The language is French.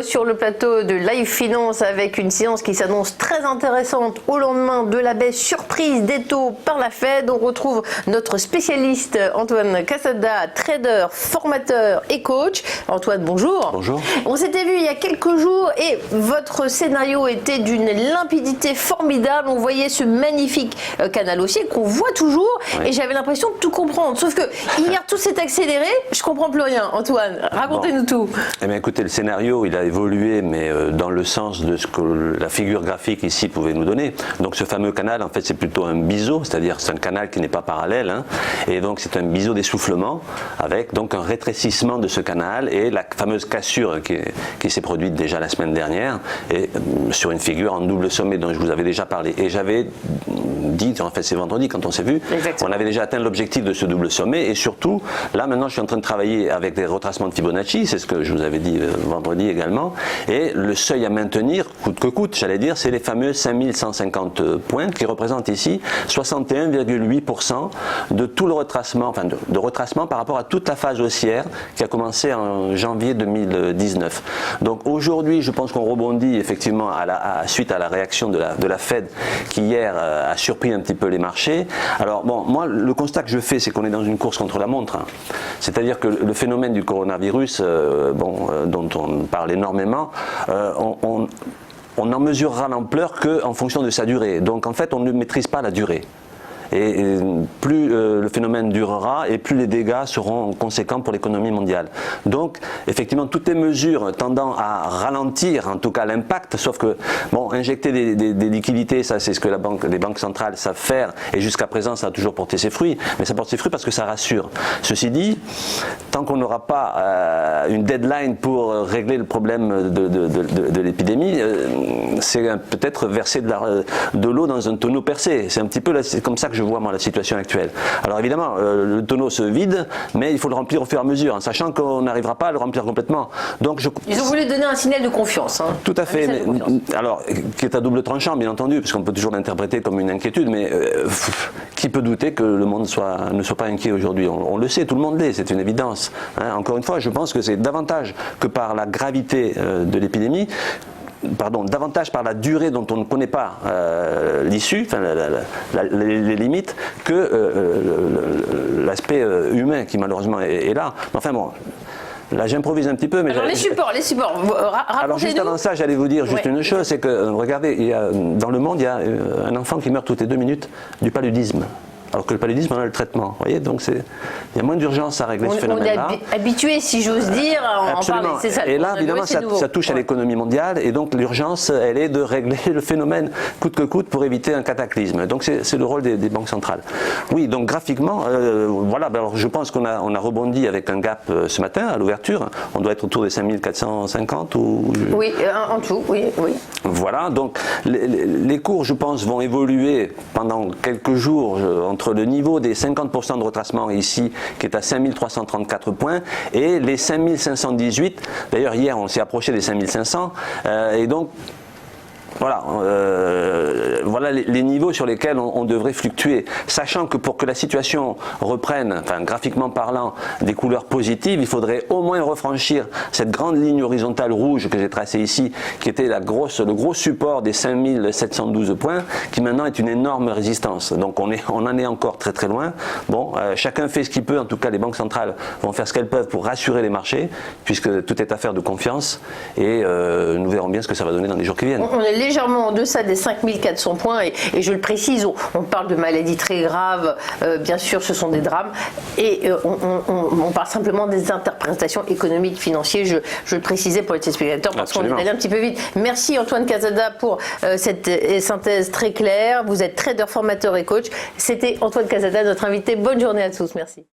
sur le plateau de Live Finance avec une séance qui s'annonce très intéressante au lendemain de la baisse surprise des taux par la Fed. On retrouve notre spécialiste Antoine Casada, trader, formateur et coach. Antoine, bonjour. Bonjour. On s'était vu il y a quelques jours et votre scénario était d'une limpidité formidable. On voyait ce magnifique canal haussier qu'on voit toujours et j'avais l'impression de tout comprendre. Sauf que hier, tout s'est accéléré. Je comprends plus rien. Antoine, racontez-nous tout. Eh bien, écoutez, le scénario, il a évolué, mais dans le sens de ce que la figure graphique ici pouvait nous donner. Donc, ce fameux canal, en fait, c'est plutôt un biseau, c'est-à-dire c'est un canal qui n'est pas parallèle, hein, et donc c'est un biseau d'essoufflement avec donc un rétrécissement de ce canal et la fameuse cassure qui s'est produite déjà la semaine dernière et sur une figure en double sommet dont je vous avais déjà parlé. Et j'avais dit, en fait, c'est vendredi quand on s'est vu, on avait déjà atteint l'objectif de ce double sommet et surtout, là maintenant, je suis en train de travailler avec des retracements de Fibonacci, c'est ce que je vous avais dit vendredi également, et le seuil à maintenir, coûte que coûte, j'allais dire, c'est les fameux 5150 points qui représentent ici 61,8% de tout le retracement, enfin de retracement par rapport à toute la phase haussière qui a commencé en janvier 2019. Donc aujourd'hui, je pense qu'on rebondit effectivement suite à la réaction de la Fed qui hier a surpris un petit peu les marchés. Alors bon, moi le constat que je fais, c'est qu'on est dans une course contre la montre, hein. C'est-à-dire que le phénomène du coronavirus, dont on parle énormément, on n'en mesurera l'ampleur qu'en fonction de sa durée. Donc en fait, on ne maîtrise pas la durée. Et plus le phénomène durera et plus les dégâts seront conséquents pour l'économie mondiale. Donc effectivement toutes les mesures tendant à ralentir en tout cas l'impact, sauf que bon, injecter des liquidités, ça c'est ce que les banques centrales savent faire et jusqu'à présent ça a toujours porté ses fruits, mais ça porte ses fruits parce que ça rassure. Ceci dit, tant qu'on n'aura pas une deadline pour régler le problème de l'épidémie, c'est peut-être verser de l'eau dans un tonneau percé. C'est un petit peu comme ça que je vois moi la situation actuelle. Alors évidemment, le tonneau se vide, mais il faut le remplir au fur et à mesure, en sachant qu'on n'arrivera pas à le remplir complètement. Donc ils ont voulu donner un signal de confiance. Hein. Tout à fait. Alors, qui est à double tranchant, bien entendu, parce qu'on peut toujours l'interpréter comme une inquiétude, mais qui peut douter que le monde ne soit pas inquiet aujourd'hui? On le sait, tout le monde l'est, c'est une évidence. Hein. Encore une fois, je pense que c'est davantage que par la gravité de l'épidémie, davantage par la durée dont on ne connaît pas l'issue, enfin, les limites, que l'aspect humain qui malheureusement est là. Enfin bon, là j'improvise un petit peu. Mais alors les supports. Alors juste avant ça, j'allais vous dire juste une chose, c'est que regardez, dans le monde, il y a un enfant qui meurt toutes les 2 minutes du paludisme. Alors que le paludisme, on a le traitement. Vous voyez, donc il y a moins d'urgence à régler ce phénomène-là. On est habitué, si j'ose dire, à en parler. C'est ça, et là, évidemment, ça touche à l'économie mondiale, et donc l'urgence, elle est de régler le phénomène coûte que coûte pour éviter un cataclysme. Donc c'est le rôle des banques centrales. Oui, donc graphiquement, voilà. Alors je pense qu'on a rebondi avec un gap ce matin à l'ouverture. On doit être autour des 5450 ou. Oui, en tout. Oui. Voilà. Donc les cours, je pense, vont évoluer pendant quelques jours entre le niveau des 50% de retracement ici, qui est à 5334 points, et les 5518. D'ailleurs, hier, on s'est approché des 5500. Et donc, voilà les niveaux sur lesquels on devrait fluctuer, sachant que pour que la situation reprenne, enfin graphiquement parlant, des couleurs positives, il faudrait au moins refranchir cette grande ligne horizontale rouge que j'ai tracée ici, qui était le gros support des 5712 points, qui maintenant est une énorme résistance. Donc on en est encore très très loin. Bon, chacun fait ce qu'il peut, en tout cas les banques centrales vont faire ce qu'elles peuvent pour rassurer les marchés, puisque tout est affaire de confiance, et nous verrons bien ce que ça va donner dans les jours qui viennent. On est légèrement en deçà des 5400 points et je le précise, on parle de maladies très graves, bien sûr ce sont des drames et on parle simplement des interprétations économiques, financières, je le précisais pour les téléspectateurs parce qu'on est allé un petit peu vite. Merci Antoine Casada pour cette synthèse très claire, vous êtes trader, formateur et coach, c'était Antoine Casada notre invité, bonne journée à tous, merci.